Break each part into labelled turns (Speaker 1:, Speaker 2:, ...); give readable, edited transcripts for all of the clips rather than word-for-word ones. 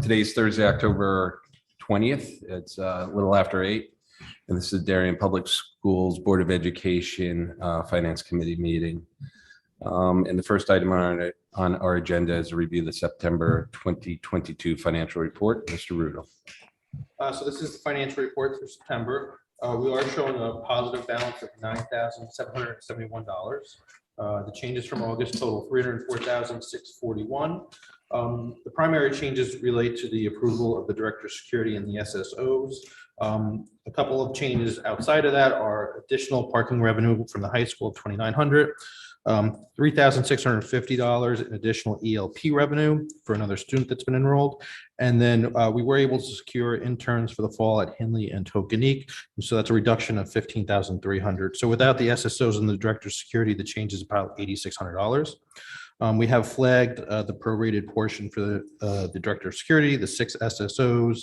Speaker 1: Today's Thursday, October 20th. It's a little after 8. And this is Darien Public Schools Board of Education Finance Committee meeting. And the first item on our agenda is a review of the September 2022 financial report. Mr. Rudolph.
Speaker 2: So this is the financial report for September. We are showing a positive balance of $9,771. The changes from August total $304,641. The primary changes relate to the approval of the Director of Security and the SSOs. A couple of changes outside of that are additional parking revenue from the high school of $2,900, $3,650 in additional ELP revenue for another student that's been enrolled. And then we were able to secure interns for the fall at Hindley and Tokenique. So that's a reduction of $15,300. So without the SSOs and the Director of Security, the change is about $8,600. We have flagged the prorated portion for the Director of Security, the 6 SSOs,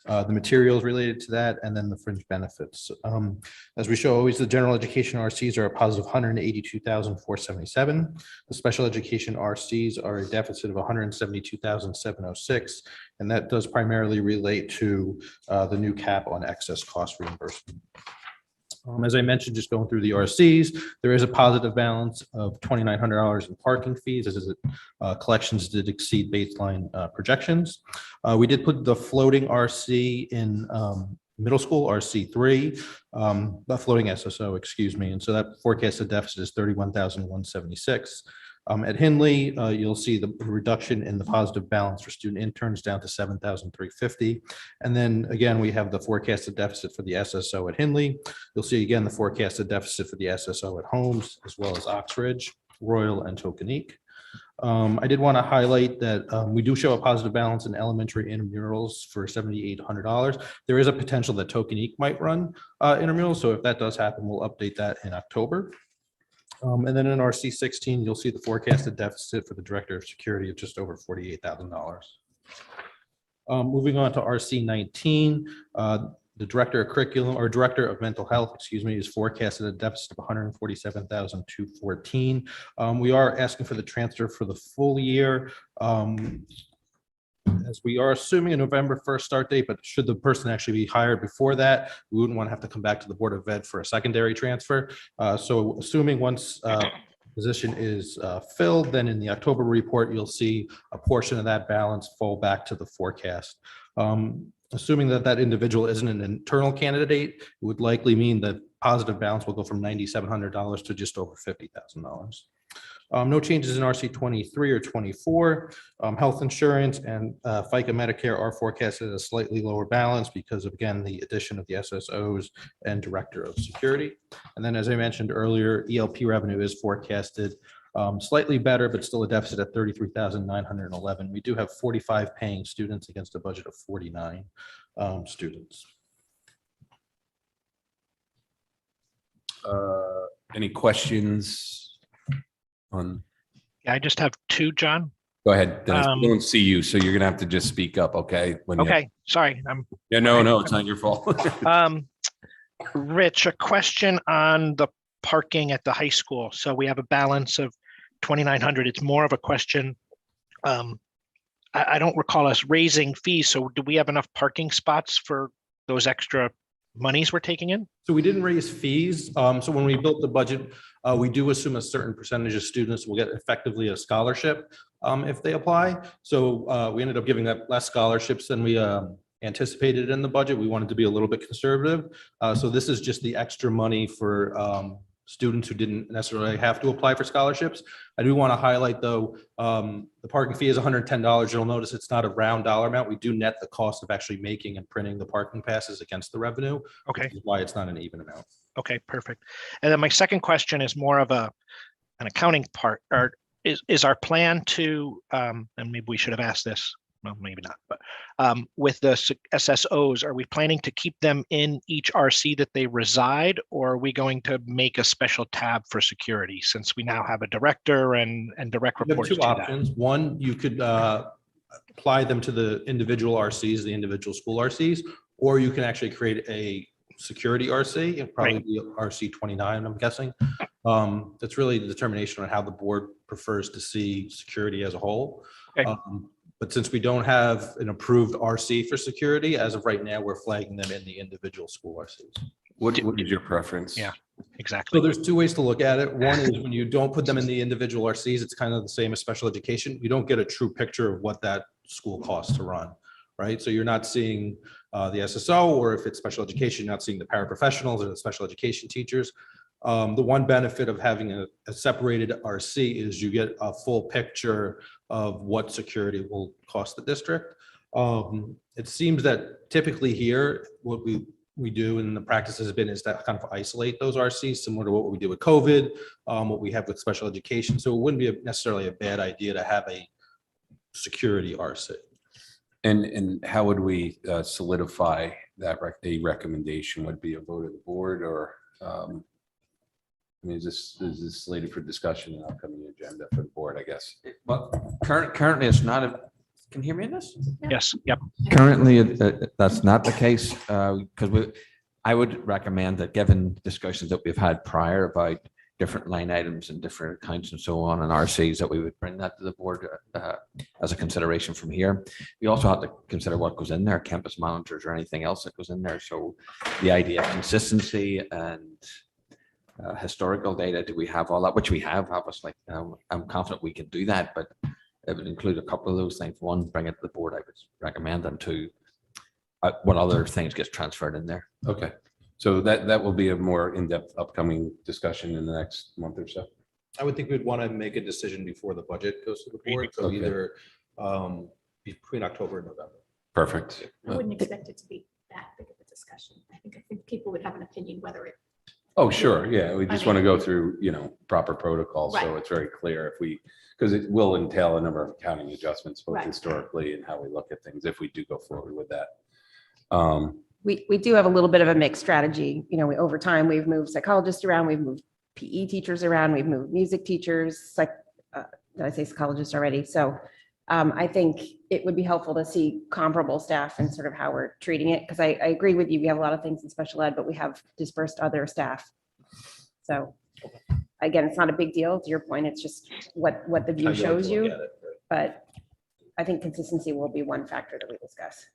Speaker 2: the materials related to that, and then the fringe benefits. As we show always, the general education RCs are a positive $182,477. The special education RCs are a deficit of $172,706, and that does primarily relate to the new cap on excess cost reimbursement. As I mentioned, just going through the RCs, there is a positive balance of $2,900 in parking fees as collections did exceed baseline projections. We did put the floating RC in middle school, RC3, the floating SSO, excuse me. And so that forecasted deficit is $31,176. At Hindley, you'll see the reduction in the positive balance for student interns down to $7,350. And then again, we have the forecasted deficit for the SSO at Hindley. You'll see again the forecasted deficit for the SSO at Holmes, as well as Oxbridge, Royal, and Tokenique. I did want to highlight that we do show a positive balance in elementary intramurals for $7,800. There is a potential that Tokenique might run intramurals. So if that does happen, we'll update that in October. And then in RC 16, you'll see the forecasted deficit for the Director of Security of just over $48,000. Moving on to RC 19, the Director of Curriculum or Director of Mental Health, excuse me, is forecasted a deficit of $147,214. We are asking for the transfer for the full year. As we are assuming a November 1st start date, but should the person actually be hired before that, we wouldn't want to have to come back to the Board of Ed for a secondary transfer. So assuming once position is filled, then in the October report, you'll see a portion of that balance fall back to the forecast. Assuming that that individual isn't an internal candidate, it would likely mean that positive balance will go from $9,700 to just over $50,000. No changes in RC 23 or 24. Health insurance and FICA Medicare are forecasted at a slightly lower balance because of, again, the addition of the SSOs and Director of Security. And then, as I mentioned earlier, ELP revenue is forecasted slightly better, but still a deficit at $33,911. We do have 45 paying students against a budget of 49 students.
Speaker 1: Any questions?
Speaker 3: Yeah, I just have 2, John.
Speaker 1: Go ahead. Dennis. We don't see you, so you're gonna have to just speak up, okay?
Speaker 3: Okay, sorry.
Speaker 1: No, it's not your fault.
Speaker 3: Rich, a question on the parking at the high school. So we have a balance of $2,900. It's more of a question. I don't recall us raising fees. So do we have enough parking spots for those extra monies we're taking in?
Speaker 2: So we didn't raise fees. So when we built the budget, we do assume a certain percentage of students will get effectively a scholarship if they apply. So we ended up giving that less scholarships than we anticipated in the budget. We wanted to be a little bit conservative. So this is just the extra money for students who didn't necessarily have to apply for scholarships. I do want to highlight, though, the parking fee is $110. You'll notice it's not a round dollar amount. We do net the cost of actually making and printing the parking passes against the revenue.
Speaker 3: Okay.
Speaker 2: Which is why it's not an even amount.
Speaker 3: Okay, perfect. And then my second question is more of an accounting part. Or is our plan to, and maybe we should have asked this, well, maybe not, but with the SSOs, are we planning to keep them in each RC that they reside, or are we going to make a special tab for security since we now have a director and direct reports to that?
Speaker 2: You have 2 options. One, you could apply them to the individual RCs, the individual school RCs, or you can actually create a security RC, and probably be RC 29, I'm guessing. That's really the determination on how the board prefers to see security as a whole.
Speaker 3: Okay.
Speaker 2: But since we don't have an approved RC for security, as of right now, we're flagging them in the individual school RCs.
Speaker 1: What is your preference?
Speaker 3: Yeah.
Speaker 2: So
Speaker 3: Exactly.
Speaker 2: there's two ways to look at it. One is when you don't put them in the individual RCs, it's kind of the same as special education. You don't get a true picture of what that school costs to run, right? So you're not seeing the SSO, or if it's special education, you're not seeing the paraprofessionals or the special education teachers. The one benefit of having a separated RC is you get a full picture of what security will cost the district. It seems that typically here, what we do and the practice has been is that kind of isolate those RCs, similar to what we did with COVID, what we have with special education. So it wouldn't be necessarily a bad idea to have a security RC.
Speaker 1: And how would we solidify that a recommendation? Would be a vote of the board, or I mean, is this slated for discussion and upcoming agenda for the board, I guess?
Speaker 4: But currently it's not a, can you hear me in this?
Speaker 3: Yes. Yep.
Speaker 4: Currently, that's not the case, because I would recommend that, given discussions that we've had prior about different line items and different accounts and so on and RCs, that we would bring that to the board as a consideration from here. We also have to consider what goes in there, campus monitors or anything else that goes in there. So the idea of consistency and historical data, do we have all that, which we have, obviously. I'm confident we can do that, but it would include a couple of those things. One, bring it to the board, I would recommend, and two, what other things gets transferred in there.
Speaker 1: Okay, so that will be a more in-depth upcoming discussion in the next month or so.
Speaker 2: I would think we'd want to make a decision before the budget goes to the board. So
Speaker 1: Okay.
Speaker 2: either between October and November.
Speaker 1: Perfect.
Speaker 5: I wouldn't expect it to be that big of a discussion. I think people would have an opinion whether it.
Speaker 1: Oh, sure, yeah, we just
Speaker 5: I
Speaker 1: want to go through, proper protocols, so
Speaker 5: Right.
Speaker 1: it's very clear if we, because it will entail a number of accounting adjustments, both
Speaker 5: Right.
Speaker 1: historically and how we look at things, if we do go forward with that.
Speaker 6: We do have a little bit of a mixed strategy. Over time, we've moved psychologists around, we've moved PE teachers around, we've moved music teachers, did I say psychologists already? So I think it would be helpful to see comparable staff and sort of how we're treating it, because I agree with you. We have a lot of things in special ed, but we have dispersed other staff. So again, it's not a big deal. To your point, it's just what the
Speaker 2: How
Speaker 6: view
Speaker 2: you like to
Speaker 6: shows
Speaker 2: look
Speaker 6: you.
Speaker 2: at it, right?
Speaker 6: But I think consistency will be one factor that we discuss.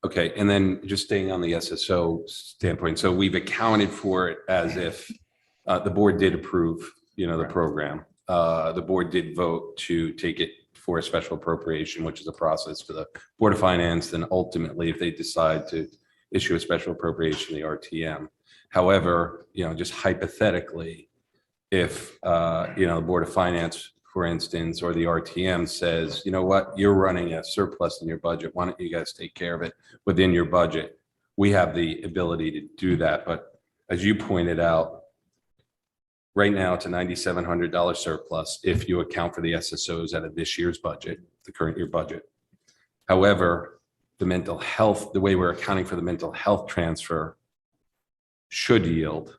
Speaker 1: Okay, and then just staying on the SSO standpoint, so we've accounted for it as if the board did approve, the program. The board did vote to take it for a special appropriation, which is a process for the Board of Finance. Then ultimately, if they decide to issue a special appropriation, the RTM. However, just hypothetically, if, the Board of Finance, for instance, or the RTM says, you know what, you're running a surplus in your budget, why don't you guys take care of it within your budget? We have the ability to do that. But as you pointed out, right now, it's a $9,700 surplus if you account for the SSOs out of this year's budget, the current year budget. However, the mental health, the way we're accounting for the mental health transfer should yield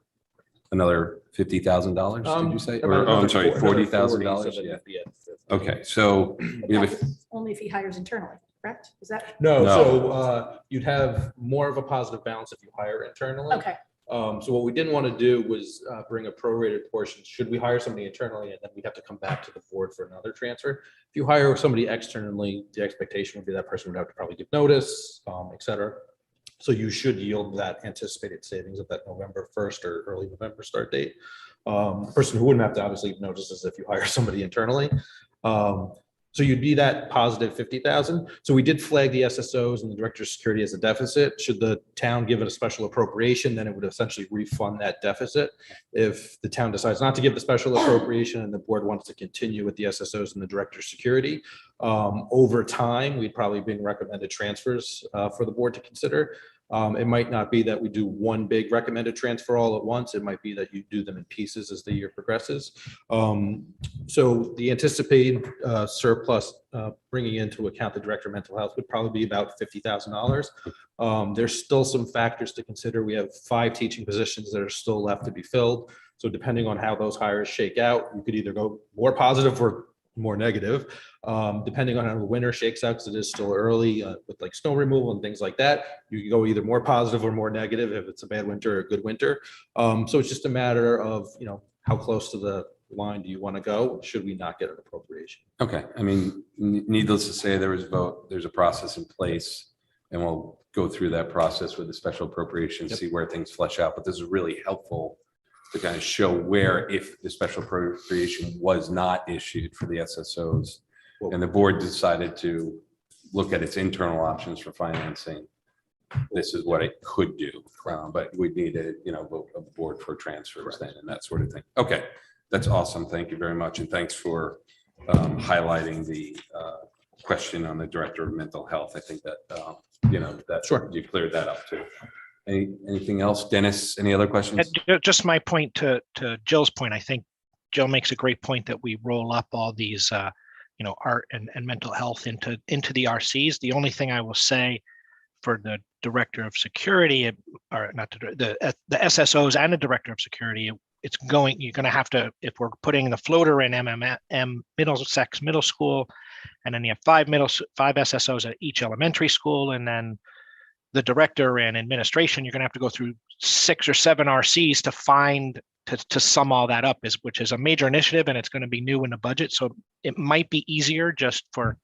Speaker 1: another $50,000, did you say? Or, I'm sorry, $40,000? Yeah. Okay, so we have a
Speaker 5: That's only if he hires internally, correct? Is that,
Speaker 2: No,
Speaker 1: No.
Speaker 2: so you'd have more of a positive balance if you hire internally.
Speaker 5: okay,
Speaker 2: So what we didn't want to do was bring a prorated portion. Should we hire somebody internally, and then we'd have to come back to the board for another transfer? If you hire somebody externally, the expectation would be that person would have to probably give notice, et cetera. So you should yield that anticipated savings of that November 1st or early November start date. Person who wouldn't have to obviously give notice is if you hire somebody internally. So you'd be that positive 50,000. So we did flag the SSOs and the director of security as a deficit. Should the town give it a special appropriation, then it would essentially refund that deficit. If the town decides not to give the special appropriation and the board wants to continue with the SSOs and the director of security, over time, we'd probably bring recommended transfers for the board to consider. It might not be that we do one big recommended transfer all at once. It might be that you do them in pieces as the year progresses. So the anticipated surplus, bringing into account the director of mental health, would probably be about $50,000. There's still some factors to consider. We have 5 teaching positions that are still left to be filled. So depending on how those hires shake out, you could either go more positive or more negative, depending on how the winter shakes out, because it is still early with like snow removal and things like that. You can go either more positive or more negative if it's a bad winter or a good winter. So it's just a matter of, how close to the line do you want to go? Should we not get an appropriation?
Speaker 1: Okay, I mean, needless to say, there was a vote, there's a process in place, and we'll go through that process with the special appropriation,
Speaker 2: Yep.
Speaker 1: see where things flesh out, but this is really helpful to kind of show where, if the special appropriation was not issued for the SSOs, and the board decided to look at its internal options for financing, this is what it could do, but we'd need a, vote of the board for transfers then and that sort of thing. Okay, that's awesome. Thank you very much. And thanks for highlighting the question on the director of mental health. I think that, that
Speaker 2: Sure.
Speaker 1: you cleared that up too. Anything else? Dennis, any other questions?
Speaker 3: Just my point to Jill's point, I think Jill makes a great point that we roll up all these, art and mental health into the RCs. The only thing I will say for the director of security, or not the SSOs and the director of security, you're going to have to, if we're putting the floater in Middlesex Middle School, and then you have five SSOs at each elementary school, and then the director and administration, you're going to have to go through 6 or 7 RCs to find to sum all that up, which is a major initiative, and it's going to be new in the budget. So it might be easier just for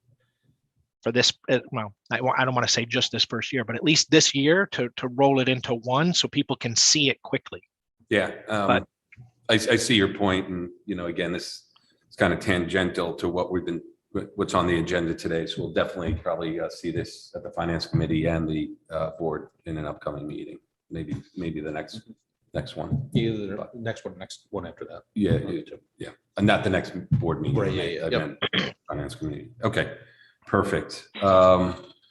Speaker 3: this, well, I don't want to say just this first year, but at least this year to roll it into one so people can see it quickly.
Speaker 1: Yeah,
Speaker 3: But-
Speaker 1: I see your point, and again, this is kind of tangential to what's on the agenda today. So we'll definitely probably see this at the finance committee and the board in an upcoming meeting. Maybe the next one.
Speaker 2: Either the next one after that.
Speaker 1: Yeah, and not the next board meeting.
Speaker 2: Right, yeah.
Speaker 1: Again, finance committee. Okay, perfect.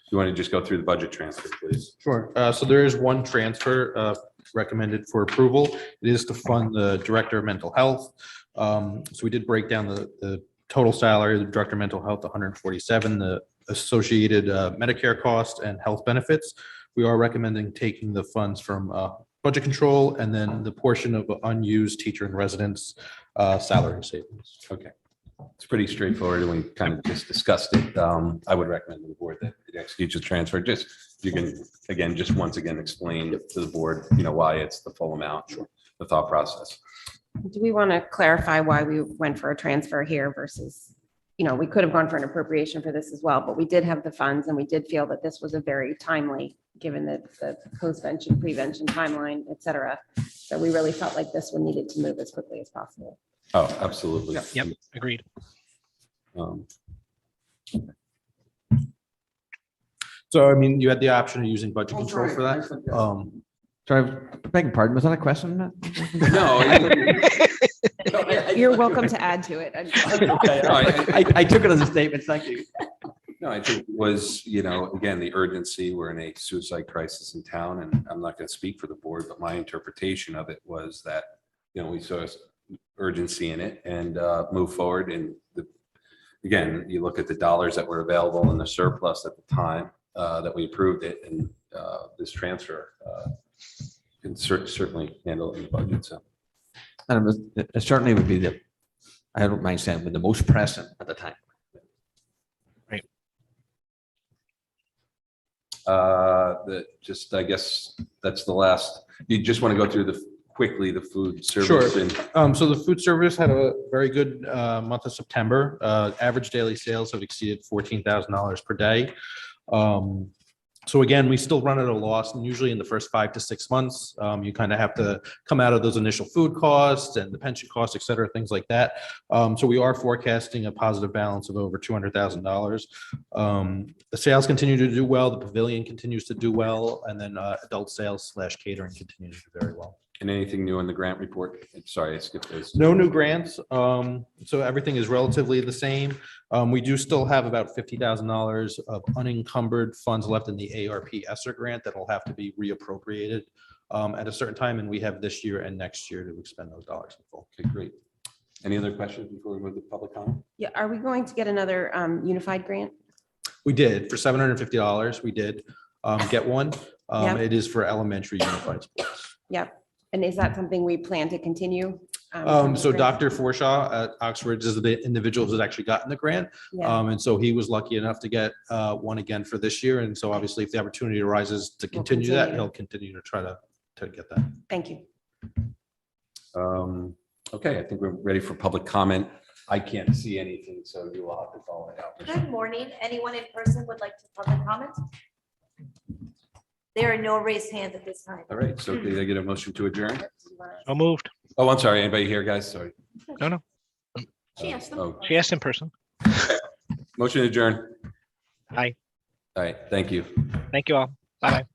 Speaker 1: You want to just go through the budget transfer, please?
Speaker 2: Sure. So there is one transfer recommended for approval. It is to fund the director of mental health. So we did break down the total salary of the director of mental health, 147, the associated Medicare cost and health benefits. We are recommending taking the funds from budget control and then the portion of unused teacher and residents salary savings.
Speaker 1: Okay. It's pretty straightforward, and we kind of just discussed it. I would recommend to the board that it executes the transfer. Just, you can, again, just once again, explain to the board, why it's the full amount, the thought process.
Speaker 6: Do we want to clarify why we went for a transfer here versus, we could have gone for an appropriation for this as well, but we did have the funds and we did feel that this was a very timely, given the post-vention, prevention timeline, et cetera. So we really felt like this one needed to move as quickly as possible.
Speaker 1: Oh, absolutely.
Speaker 3: Yep, agreed.
Speaker 2: So, I mean, you had the option of using budget control for that.
Speaker 4: Sorry, begging pardon, was that a question? Matt?
Speaker 1: No.
Speaker 6: You're welcome to add to it.
Speaker 4: I took it as a statement, thank you.
Speaker 1: No, I think it was, again, the urgency. We're in a suicide crisis in town, and I'm not going to speak for the board, but my interpretation of it was that, we saw urgency in it and move forward. And again, you look at the dollars that were available in the surplus at the time that we approved it, and this transfer can certainly handle it in the budget. So.
Speaker 4: And it certainly would be I don't mind saying, the most pressing at the time.
Speaker 1: I guess that's the last. You just want to go through quickly the food service.
Speaker 2: Sure.
Speaker 1: And
Speaker 2: So the food service had a very good month of September. Average daily sales have exceeded $14,000 per day. So again, we still run at a loss, and usually in the first 5 to 6 months, you kind of have to come out of those initial food costs and the pension costs, et cetera, things like that. So we are forecasting a positive balance of over $200,000. The sales continue to do well. The pavilion continues to do well, and then adult sales / catering continue to do very well.
Speaker 1: And anything new in the grant report? Sorry, I skipped those.
Speaker 2: No new grants. So everything is relatively the same. We do still have about $50,000 of unencumbered funds left in the ARP ESSER grant that will have to be reappropriated at a certain time. And we have this year and next year to expend those dollars in full.
Speaker 1: Okay, great. Any other questions before we move to public comment?
Speaker 6: Yeah, are we going to get another unified grant?
Speaker 2: We did for $750. We did get one.
Speaker 6: Yeah.
Speaker 2: It is for elementary unified sports.
Speaker 6: Yep. And is that something we plan to continue?
Speaker 2: So Dr. Forshaw at Oxford is the individual who's actually gotten the grant.
Speaker 6: Yeah.
Speaker 2: And so he was lucky enough to get one again for this year. And so obviously if the opportunity arises to continue that,
Speaker 6: continue.
Speaker 2: he'll continue to try to get that.
Speaker 6: Thank you.
Speaker 1: Okay, I think we're ready for public comment. I can't see anything, so you will have to call it out.
Speaker 7: Good morning. Anyone in person would like to public comment? There are no raised hands at this time.
Speaker 1: All right, so did I get a motion to adjourn?
Speaker 3: So moved.
Speaker 1: Oh, I'm sorry. Anybody here, guys? Sorry.
Speaker 3: No.
Speaker 5: She asked them.
Speaker 1: Oh,
Speaker 3: She asked in person.
Speaker 1: motion to adjourn.
Speaker 3: Aye.
Speaker 1: All right, thank you.
Speaker 3: Thank you all. Bye-bye.